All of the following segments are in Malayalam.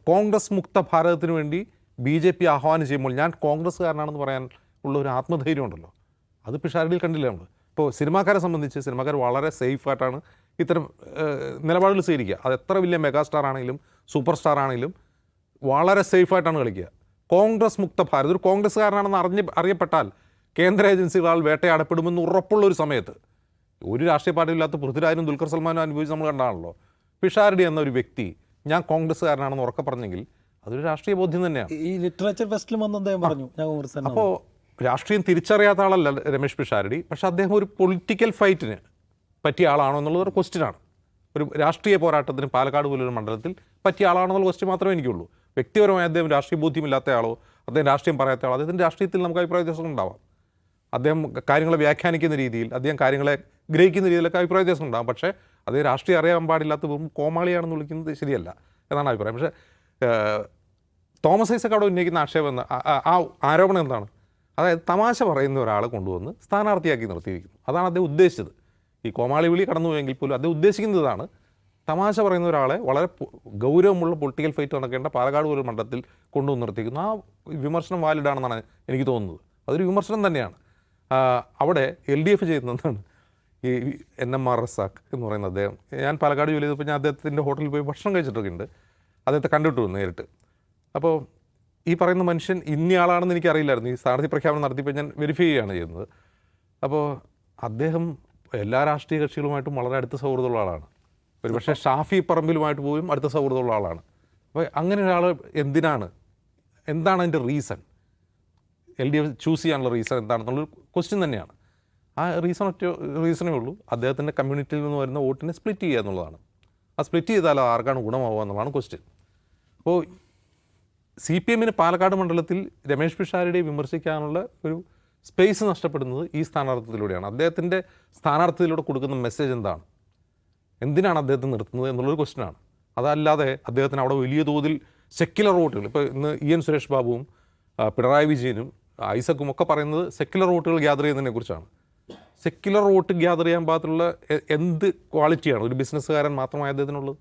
കോൺഗ്രസ് മുക്ത ഭാരതത്തിന് വേണ്ടി BJP ആഹ്വാനം ചെയ്യുമ്പോൾ ഞാൻ കോൺഗ്രസ്സുകാരനാണെന്ന് പറയാൻ ഉള്ള ഒരു ആത്മധൈര്യം ഉണ്ടല്ലോ, അത് പിഷാരടിയിൽ കണ്ടില്ല നമ്മൾ. ഇപ്പോൾ സിനിമാക്കാരെ സംബന്ധിച്ച് സിനിമാക്കാർ വളരെ സേഫായിട്ടാണ് ഇത്തരം നിലപാടുകൾ സ്വീകരിക്കുക. അത് എത്ര വലിയ മെഗാസ്റ്റാർ ആണെങ്കിലും സൂപ്പർ സ്റ്റാർ ആണെങ്കിലും വളരെ സേഫായിട്ടാണ് കളിക്കുക. കോൺഗ്രസ് മുക്ത ഭാരത് ഒരു കോൺഗ്രസ്സുകാരനാണെന്ന് അറിയപ്പെട്ടാൽ കേന്ദ്ര ഏജൻസികളാൽ വേട്ടയാടപ്പെടുമെന്ന് ഉറപ്പുള്ളൊരു സമയത്ത് ഒരു രാഷ്ട്രീയ പാർട്ടിയില്ലാത്ത പൃഥ്വിരാജും ദുൽഖർ സൽമാനും അനുഭവിച്ച് നമ്മൾ കണ്ടാണല്ലോ. പിഷാരടി എന്ന ഒരു വ്യക്തി ഞാൻ കോൺഗ്രസ്സുകാരനാണെന്ന് ഉറക്കെ പറഞ്ഞെങ്കിൽ അതൊരു രാഷ്ട്രീയ ബോധ്യം തന്നെയാണ്. ഈ ലിറ്ററേച്ചർ ഫെസ്റ്റിലും വന്ന് അദ്ദേഹം പറഞ്ഞു ഞാൻ കോൺഗ്രസ്. അപ്പോൾ രാഷ്ട്രീയം തിരിച്ചറിയാത്ത ആളല്ല രമേശ് പിഷാരടി, പക്ഷെ അദ്ദേഹം ഒരു പൊളിറ്റിക്കൽ ഫൈറ്റിന് പറ്റിയ ആളാണോ എന്നുള്ളത് ഒരു ക്വസ്റ്റ്യനാണ്. ഒരു രാഷ്ട്രീയ പോരാട്ടത്തിന് പാലക്കാട് പോലൊരു മണ്ഡലത്തിൽ പറ്റിയ ആളാണെന്നുള്ള ക്വസ്റ്റ്യൻ മാത്രമേ എനിക്കുള്ളൂ. വ്യക്തിപരമായി അദ്ദേഹം രാഷ്ട്രീയ ബോധ്യമില്ലാത്ത ആളോ അദ്ദേഹം രാഷ്ട്രീയം പറയാത്ത ആളോ അദ്ദേഹത്തിൻ്റെ രാഷ്ട്രീയത്തിൽ നമുക്ക് അഭിപ്രായ വ്യത്യാസം ഉണ്ടാവാം. അദ്ദേഹം കാര്യങ്ങളെ വ്യാഖ്യാനിക്കുന്ന രീതിയിൽ അദ്ദേഹം കാര്യങ്ങളെ ഗ്രഹിക്കുന്ന രീതിയിലൊക്കെ അഭിപ്രായ വ്യത്യാസം ഉണ്ടാകും. പക്ഷേ അദ്ദേഹം രാഷ്ട്രീയം അറിയാൻ പാടില്ലാത്ത വെറും കോമാളിയാണെന്ന് വിളിക്കുന്നത് ശരിയല്ല എന്നാണ് അഭിപ്രായം. പക്ഷേ തോമസ് ഐസക് അവിടെ ഉന്നയിക്കുന്ന ആക്ഷേപം ആ ആരോപണം എന്താണ്? അതായത് തമാശ പറയുന്ന ഒരാളെ കൊണ്ടുവന്ന് സ്ഥാനാർത്ഥിയാക്കി നിർത്തിയിരിക്കുന്നു. അതാണ് അദ്ദേഹം ഉദ്ദേശിച്ചത്. ഈ കോമാളി വിളി കടന്നുപോയെങ്കിൽ പോലും അദ്ദേഹം ഉദ്ദേശിക്കുന്നതാണ് തമാശ പറയുന്ന ഒരാളെ വളരെ ഗൗരവമുള്ള പൊളിറ്റിക്കൽ ഫൈറ്റ് നടക്കേണ്ട പാലക്കാട് പോലൊരു മണ്ഡലത്തിൽ കൊണ്ടുവന്ന് നിർത്തിയിരിക്കുന്നു. ആ വിമർശനം വാലിഡാണെന്നാണ് എനിക്ക് തോന്നുന്നത്. അതൊരു വിമർശനം തന്നെയാണ്. അവിടെ LDF ചെയ്യുന്നതാണ് ഈ NMR റസാഖ് എന്ന് പറയുന്ന അദ്ദേഹം. ഞാൻ പാലക്കാട് ജോലി ചെയ്തപ്പോൾ ഞാൻ അദ്ദേഹത്തിൻ്റെ ഹോട്ടലിൽ പോയി ഭക്ഷണം കഴിച്ചിട്ടൊക്കെ ഉണ്ട്. അദ്ദേഹത്തെ കണ്ടിട്ടു നേരിട്ട്. അപ്പോൾ ഈ പറയുന്ന മനുഷ്യൻ ഇന്നയാളാണെന്ന് എനിക്കറിയില്ലായിരുന്നു. ഈ സ്ഥാനാർത്ഥി പ്രഖ്യാപനം നടത്തിയപ്പോൾ ഞാൻ വെരിഫൈ ചെയ്യുകയാണ് ചെയ്യുന്നത്. അപ്പോൾ അദ്ദേഹം എല്ലാ രാഷ്ട്രീയ കക്ഷികളുമായിട്ടും വളരെ അടുത്ത സൗഹൃദമുള്ള ആളാണ്. ഒരു പക്ഷേ ഷാഫി പറമ്പിലുമായിട്ട് പോലും അടുത്ത സൗഹൃദമുള്ള ആളാണ്. അപ്പോൾ അങ്ങനെ ഒരാൾ എന്താണ് അതിൻ്റെ റീസൺ? LDF ചൂസ് ചെയ്യാനുള്ള റീസൺ എന്താണെന്നുള്ളൊരു ക്വസ്റ്റ്യൻ തന്നെയാണ്. ആ റീസണേ ഉള്ളൂ, അദ്ദേഹത്തിൻ്റെ കമ്മ്യൂണിറ്റിയിൽ നിന്ന് വരുന്ന വോട്ടിനെ സ്പ്ലിറ്റ് ചെയ്യുക എന്നുള്ളതാണ്. ആ സ്പ്ലിറ്റ് ചെയ്താൽ ആർക്കാണ് ഗുണമാവുക എന്നുള്ളതാണ് ക്വസ്റ്റ്യൻ. അപ്പോൾ CPM-ന് പാലക്കാട് മണ്ഡലത്തിൽ രമേശ് പിഷാരടിയെ വിമർശിക്കാനുള്ള ഒരു സ്പേസ് നഷ്ടപ്പെടുന്നത് ഈ സ്ഥാനാർത്ഥിയിലൂടെയാണ്. അദ്ദേഹത്തിൻ്റെ സ്ഥാനാർത്ഥിയിലൂടെ കൊടുക്കുന്ന മെസ്സേജ് എന്താണ്, എന്തിനാണ് അദ്ദേഹത്തെ നിർത്തുന്നത് എന്നുള്ളൊരു ക്വസ്റ്റ്യനാണ്. അതല്ലാതെ അദ്ദേഹത്തിന് അവിടെ വലിയ തോതിൽ സെക്യുലർ വോട്ടുകൾ, ഇപ്പോൾ ഇന്ന് EN സുരേഷ് ബാബുവും പിണറായി വിജയനും ഐസക്കും ഒക്കെ പറയുന്നത് സെക്യുലർ വോട്ടുകൾ ഗ്യാദർ ചെയ്യുന്നതിനെ കുറിച്ചാണ്. സെക്യുലർ വോട്ട് ഗ്യാദർ ചെയ്യാൻ പാകത്തിലുള്ള എന്ത് ക്വാളിറ്റിയാണ് ഒരു ബിസിനസ്സുകാരൻ മാത്രമായ അദ്ദേഹത്തിനുള്ളത്?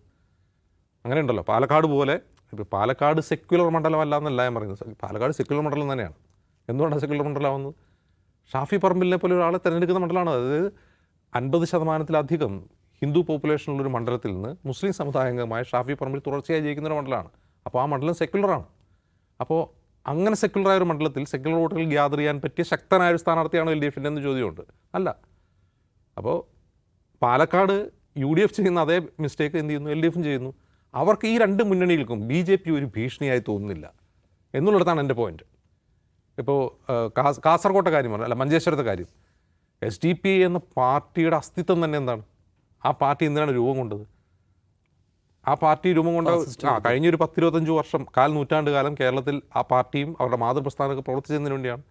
അങ്ങനെ ഉണ്ടല്ലോ. പാലക്കാട് പോലെ ഇപ്പോൾ പാലക്കാട് സെക്യുലർ മണ്ഡലമല്ല എന്നല്ല ഞാൻ പറയുന്നത്. പാലക്കാട് സെക്യുലർ മണ്ഡലം തന്നെയാണ്. എന്തുകൊണ്ടാണ് സെക്യുലർ മണ്ഡലമാവുന്നത്? ഷാഫി പറമ്പിലിനെ പോലെ ഒരാളെ തിരഞ്ഞെടുക്കുന്ന മണ്ഡലമാണ്. അതായത് 50%-ലധികം ഹിന്ദു പോപ്പുലേഷനുള്ളൊരു മണ്ഡലത്തിൽ നിന്ന് മുസ്ലിം സമുദായാംഗമായ ഷാഫി പറമ്പിൽ തുടർച്ചയായി ജയിക്കുന്നൊരു മണ്ഡലമാണ്. അപ്പോൾ ആ മണ്ഡലം സെക്യുലറാണ്. അപ്പോൾ അങ്ങനെ സെക്യുലറായ ഒരു മണ്ഡലത്തിൽ സെക്യുലർ വോട്ടുകൾ ഗ്യാദർ ചെയ്യാൻ പറ്റിയ ശക്തനായ ഒരു സ്ഥാനാർത്ഥിയാണോ LDF-ൻ്റെ എന്ന് ചോദ്യമുണ്ട്. അല്ല. അപ്പോൾ പാലക്കാട് UDF ചെയ്യുന്ന അതേ മിസ്റ്റേക്ക് എന്ത് ചെയ്യുന്നു LDF-ഉം ചെയ്യുന്നു. അവർക്ക് ഈ രണ്ട് മുന്നണികൾക്കും BJP ഒരു ഭീഷണിയായി തോന്നുന്നില്ല എന്നുള്ളിടത്താണ് എൻ്റെ പോയിന്റ്. ഇപ്പോൾ കാസർകോട്ടെ കാര്യം പറഞ്ഞു, അല്ല മഞ്ചേശ്വരത്തെ കാര്യം. SDP എന്ന പാർട്ടിയുടെ അസ്തിത്വം തന്നെ എന്താണ്? ആ പാർട്ടി എന്തിനാണ് രൂപം കൊണ്ടത്? ആ പാർട്ടി രൂപം കൊണ്ട് കഴിഞ്ഞൊരു 10-25 വർഷം, നൂറ്റാണ്ട് കാലം കേരളത്തിൽ ആ പാർട്ടിയും അവരുടെ മാതൃപ്രസ്ഥാനമൊക്കെ പ്രവർത്തിച്ചതിന് വേണ്ടിയാണ്.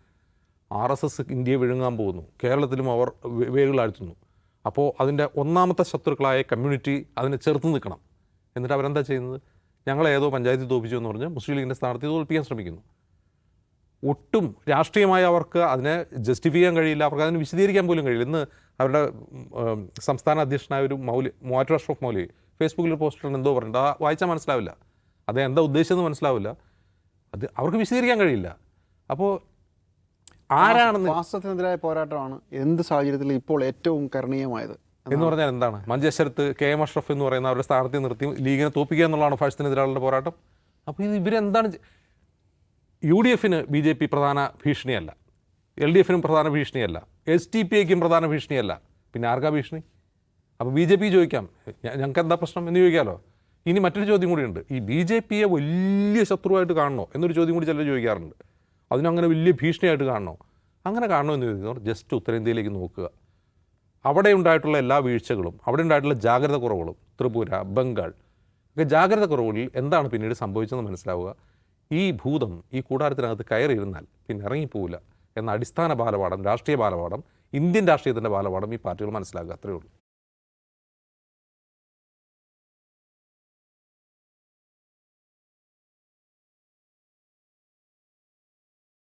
RSS ഇന്ത്യയെ വിഴുങ്ങാൻ പോകുന്നു, കേരളത്തിലും അവർ വേരുകളാഴ്ത്തുന്നു. അപ്പോൾ അതിൻ്റെ ഒന്നാമത്തെ ശത്രുക്കളായ കമ്മ്യൂണിറ്റി അതിനെ ചെറുത്ത് നിൽക്കണം. എന്നിട്ട് അവരെന്താ ചെയ്യുന്നത്? ഞങ്ങളേതോ പഞ്ചായത്തിൽ തോൽപ്പിച്ചു എന്ന് പറഞ്ഞ് മുസ്ലിം ലീഗിൻ്റെ സ്ഥാനാർത്ഥി തോൽപ്പിക്കാൻ ശ്രമിക്കുന്നു. ഒട്ടും രാഷ്ട്രീയമായി അവർക്ക് അതിനെ ജസ്റ്റിഫൈ ചെയ്യാൻ കഴിയില്ല, അവർക്ക് അതിനെ വിശദീകരിക്കാൻ പോലും കഴിയില്ല. ഇന്ന് അവരുടെ സംസ്ഥാന അധ്യക്ഷനായ ഒരു മൂവാറ്റൂർ അഷ്റഫ് മൗലവി ഫേസ്ബുക്കിൽ ഒരു പോസ്റ്ററിൽ എന്തോ പറഞ്ഞിട്ട് വായിച്ചാൽ മനസ്സിലാവില്ല, അത് എന്താ ഉദ്ദേശിച്ചതെന്ന് മനസ്സിലാവില്ല, അത് അവർക്ക് വിശദീകരിക്കാൻ കഴിയില്ല. അപ്പോൾ ആരാണെന്ന് ഫാസിസത്തിനെതിരായ പോരാട്ടമാണ് എന്ത് സാഹചര്യത്തിൽ ഇപ്പോൾ ഏറ്റവും കരണീയമായത് എന്ന് പറഞ്ഞാൽ എന്താണ്? മഞ്ചേശ്വരത്ത് KM അഷ്റഫ് എന്ന് പറയുന്ന അവരുടെ സ്ഥാനാർത്ഥിയെ നിർത്തി ലീഗിനെ തോൽപ്പിക്കുക എന്നുള്ളതാണ് ഫാസിസത്തിനെതിരായുള്ള പോരാട്ടം. അപ്പോൾ ഇവരെന്താണ്? UDF-ന് BJP പ്രധാന ഭീഷണിയല്ല, LDF-നും പ്രധാന ഭീഷണിയല്ല, SDPIക്കും പ്രധാന ഭീഷണിയല്ല, പിന്നെ ആർക്കാ ഭീഷണി? അപ്പോൾ BJP ചോദിക്കാം ഞങ്ങൾക്ക് എന്താ പ്രശ്നം എന്ന് ചോദിക്കാമല്ലോ. ഇനി മറ്റൊരു ചോദ്യം കൂടിയുണ്ട്, ഈ BJPയെ വലിയ ശത്രുവായിട്ട് കാണണോ എന്നൊരു ചോദ്യം കൂടി ചിലർ ചോദിക്കാറുണ്ട്. അതിനങ്ങനെ വലിയ ഭീഷണിയായിട്ട് കാണണോ? അങ്ങനെ കാണണോ എന്ന് ചോദിക്കുന്നവർ ജസ്റ്റ് ഉത്തരേന്ത്യയിലേക്ക് നോക്കുക. അവിടെ ഉണ്ടായിട്ടുള്ള എല്ലാ വീഴ്ചകളും, അവിടെ ഉണ്ടായിട്ടുള്ള ജാഗ്രത കുറവുകളും, ത്രിപുര, ബംഗാൾ ഒക്കെ ജാഗ്രത കുറവുകളിൽ എന്താണ് പിന്നീട് സംഭവിച്ചതെന്ന് മനസ്സിലാവുക. ഈ ഭൂതം ഈ കൂടാരത്തിനകത്ത് കയറിയിരുന്നാൽ പിന്നെ ഇറങ്ങിപ്പോവില്ല എന്ന അടിസ്ഥാന ബാലപാഠം, രാഷ്ട്രീയ ബാലപാഠം, ഇന്ത്യൻ രാഷ്ട്രീയത്തിൻ്റെ ബാലപാഠം ഈ പാർട്ടികൾ മനസ്സിലാക്കുക. അത്രയേ ഉള്ളൂ.